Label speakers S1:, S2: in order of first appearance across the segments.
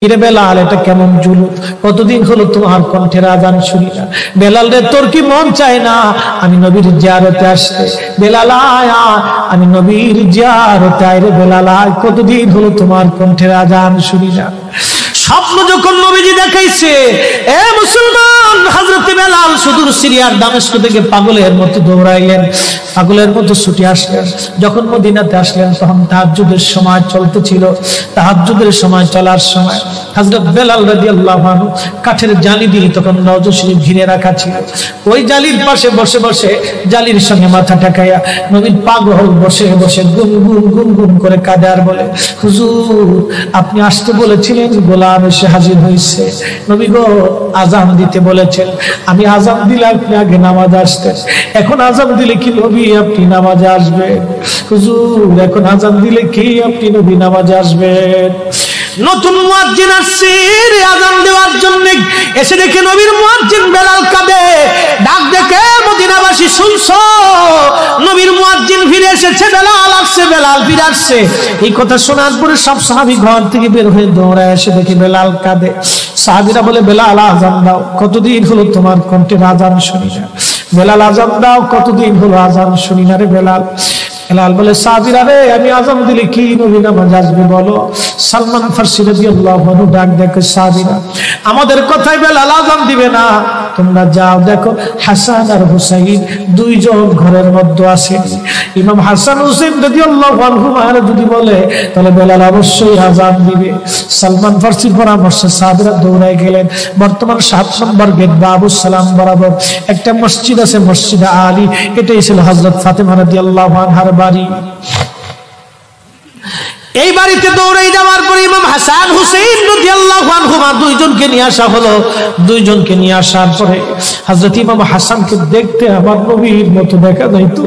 S1: কিরে বেলাল, এটা কেমন জুলুম? কতদিন হলো তোমার কণ্ঠের আজান শুনি না। বেলাল রে, তোর কি মন চায় না আমি নবীর জিয়ারতে আসতে? বেলাল আয়, আমি নবীর জিয়ারতে আয় রে বেলাল আয়, কতদিন হলো তোমার কণ্ঠের আজান শুনি না। স্বপ্ন যখন নবীজি দেখাইছে, এ মুসলমান, হযরত বেলাল সুদূর সিরিয়ার দামেস্ক থেকে পাগলের মতো দৌড়াইলেন, পাগলের মতো ছুটে আসলেন। যখন মদিনাতে আসলেন তখন তাহাজ্জুদের সময় চলতেছিল। তাহাজ্জুদের সময় চলার সময় হযরত বেলাল রাদিয়াল্লাহু আনহু কাঠের জালি দিয়ে তখন রওজা শরীফ ঘিরে রাখা ছিল। ওই জালির পাশে বসে বসে জালির সঙ্গে মাথা ঠেকাইয়া নবী পাগল বসে বসে গুনগুন গুনগুন করে কাঁদে আর বলে, হুজুর আপনি আসতে বলেছিলেন, গোলাম এসে হাজির হয়েছে। নবী গো, আজান দিতে বলেছেন, আমি আজান দিলে আপনি আগে নামাজে আসতেন, এখন আজান দিলে কি নবী আপনি নামাজে আসবেন? হুজুর এখন আজান দিলে কি আপনি নবী নামাজে আসবেন? নতুন মুয়াজ্জিন আসছে আজান দেওয়ার জন্য, এসে দেখে নবীর মুয়াজ্জিন বেলাল কাঁদে। ডাক দেখে মদিনাবাসী, শুনছো নবীর মুয়াজ্জিন ফিরে এসেছে, বেলাল আসছে, বেলাল ফিরে আসছে। এই কথা শোনার পরে সব সাহাবী ঘর থেকে বের হয়ে দৌড়ায় এসে দেখে বেলাল কাঁদে। সাহাবীরা বলে, বেলাল আজান দাও, কতদিন হলো তোমার কণ্ঠের আজান শুনি না। বেলাল আজান দাও, কতদিন হলো আজান শুনি না রে বেলাল। বেলাল বলে, সাহাবীরা রে, আমি আজান দিলে কি নবী নামাজ আসবে বলো? সালমান ফারসি রাদিয়াল্লাহু আনহু ডাক দেখে, সাহাবীরা আমাদের কথায় বেলাল আজান দিবে না, তোমরা যাও দেখো হাসান আর হুসাইন দুইজন ঘরের মধ্যে আছেন। ইমাম হাসান হুসাইন রাদিয়াল্লাহু আনহুমারা যদি বলে তাহলে বেলাল অবশ্যই আজান দিবে। সালমান ফারসির পরামর্শে সাহাবীরা দৌড়ায় গেলেন। বর্তমান 7 নম্বর গেট বাবুস সালাম বরাবর একটা মসজিদ আছে, মসজিদে আলী। এটাই ছিল হযরত ফাতেমা রাদিয়াল্লাহু আনহার বাড়ি। এই বাড়িতে দৌড়ে যাওয়ার পরে ইমাম হাসান হুসাইন রাদিয়াল্লাহু আনহুমা দুইজনকে নিয়ে আসা হলো। দুইজনকে নিয়ে আসার পরে হযরত ইমাম হাসানকে দেখতে আমার নবীর মতো দেখা যাইতো,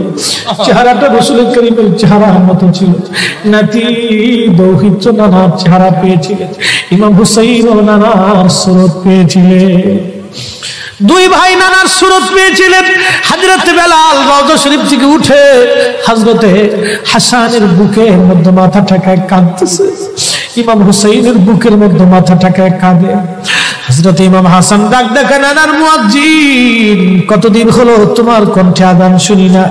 S1: চেহারাটা রাসূল করিমের চেহারার মতো ছিল। নাতি দৌহিত্র নানার চেহারা পেয়েছিলেন, ইমাম হুসাইন ও নানার সুরত পেয়েছিলেন। দুই ভাই নানার সুরত পেয়েছিলেন। হযরত বেলাল রওজা শরীফ থেকে উঠে হযরত হাসানের বুকের মধ্যে মাথা ঠেকায় কাঁদতেছে, ইমাম হুসাইনের বুকের মধ্যে মাথা ঠেকায় কাঁদে। হযরত ইমাম হাসান ডাক দেখে, নানার মুয়াজ্জিন, কতদিন হলো তোমার কণ্ঠে আযান শুনি না।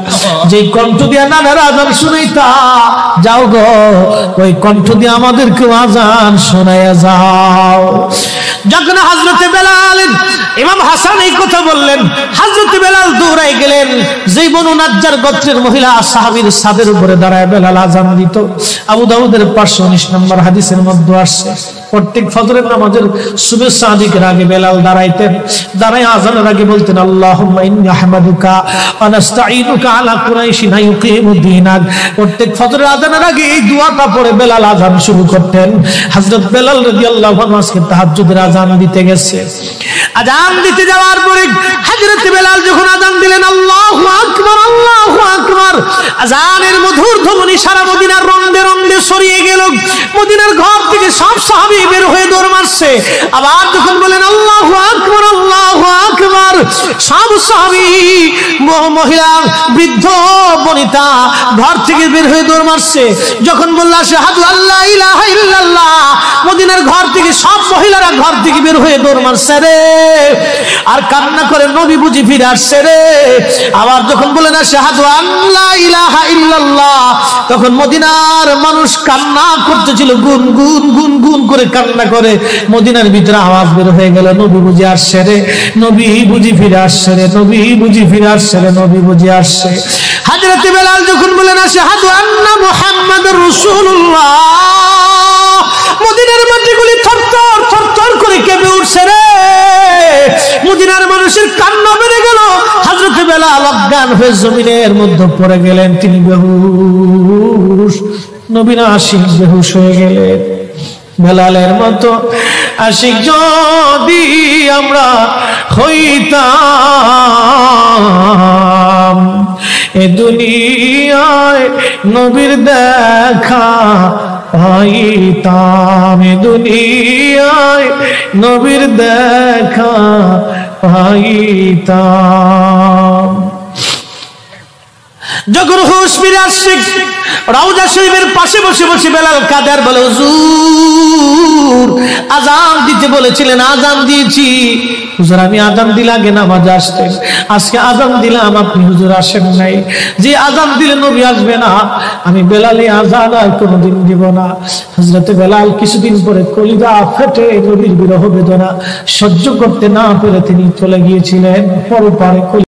S1: যেই কণ্ঠ দিয়ে নানার আযান শুনাইতা, যাও গো ওই কণ্ঠ দিয়ে আমাদেরকে আযান শোনায়া যাও। যখন হযরত বেলাল ইমাম হাসান এই কথা বললেন, হযরত বেলাল দৌড়ায় গেলেন। যেই বনু নাজ্জার গোত্রের মহিলা সাহাবীর ছাদের উপরে দাঁড়ায় বেলাল আযান দিত। আবু দাউদের 519 নম্বর হাদিসের মধ্যে আসছে, প্রত্যেক ফজরের নামাজের সুবহ সাদিকের আগে বেলাল দাঁড়াইতেন। দাঁড়ায় আযানের আগে বলতেন, আল্লাহুম্মা ইন্নী আহমাদুকা ওয়া নাস্তাঈনুকা আলা কুরাইশিন ইউকিমুদ্দীনাক। প্রত্যেক ফজরের আযানের আগে এই দোয়াটা পড়ে বেলাল আযান শুরু করতেন। হযরত বেলাল রাদিয়াল্লাহু আনহু আজকে তাহাজ্জুদের আযান দিতে গেছে। আযান দিতে যাওয়ার পরে হযরত বেলাল যখন আযান দিলেন, আল্লাহু আকবার, আল্লাহু আকবার, আযানের মধুর ধ্বনি সারা মদিনার রন্দে রন্দে ছড়িয়ে গেল। মদিনার ঘর থেকে সব সাহাবী বের হয়ে দৌড় মারছে। আবার যখন বলেন আল্লাহু আকবার, আল্লাহু আকবার, সব সাহাবী, মহিলা, বৃদ্ধ, বনিতা ঘর থেকে বের হয়ে দৌড় মারছে। যখন বলল আশহাদু আল্লা ইলাহা ইল্লাল্লাহ, মদিনার ঘর থেকে সব মহিলারা ঘর থেকে বের হয়ে দৌড় মারছে রে, আর কান্না করে নবী বুঝি ফিরে আসছে রে। আবার যখন বলেন আশহাদু আল্লা ইলাহা ইল্লাল্লাহ, তখন মদিনার মানুষ কান্না করতেছিল, গুন গুন গুন গুন করে কান্না করে। মদিনার ভিতরে আওয়াজ বের হয়ে গেল, নবী বুঝি আসছে রে, নবী বুঝি ফিরে আসছে রে, নবী বুঝি ফিরে আসছে রে, নবী বুঝি আসছে। হযরত বেলাল যখন বলেন আশহাদু আন্না মুহাম্মাদুর রাসূলুল্লাহ, মদিনার মাটিগুলি থরথর থরথর করে কেঁপে উঠছে রে। মদিনার মানুষের কান্না বেড়ে গেল। হযরত বেলাল অজ্ঞান হয়ে জমিনের মধ্যে পড়ে গেলেন, তিনি বেহুশ, নবীনা আশিক বেহুশ হয়ে গেলেন। বেলালের মতো আশিক যদি আমরা হইতাম, এ দুনিয়ায় নবীর দেখা পাইতাম, এ দুনিয়ায় নবীর দেখা পাইতাম। যখন হুঁশ ফিরে আসছে রওজা শরীফের পাশে বসে বসে বেলাল কাঁদে আর বলে, হুজুর আযান দিতে বলেছিলেন, আযান দিয়েছি হুজুর, আমি আযান দিলে আগে নামাজে আসতেন, আজকে আযান দিলাম আপনি হুজুর আসেন নাই, যে আযান দিলে নবী আসবে না, আমি বেলালে আযান আর কোনোদিন দিব না। হযরতে বেলাল কিছুদিন পরে কলিজা ফেটে নবীর বিরহ বেদনা সহ্য করতে না পেরে তিনি চলে গিয়েছিলেন পরপারে।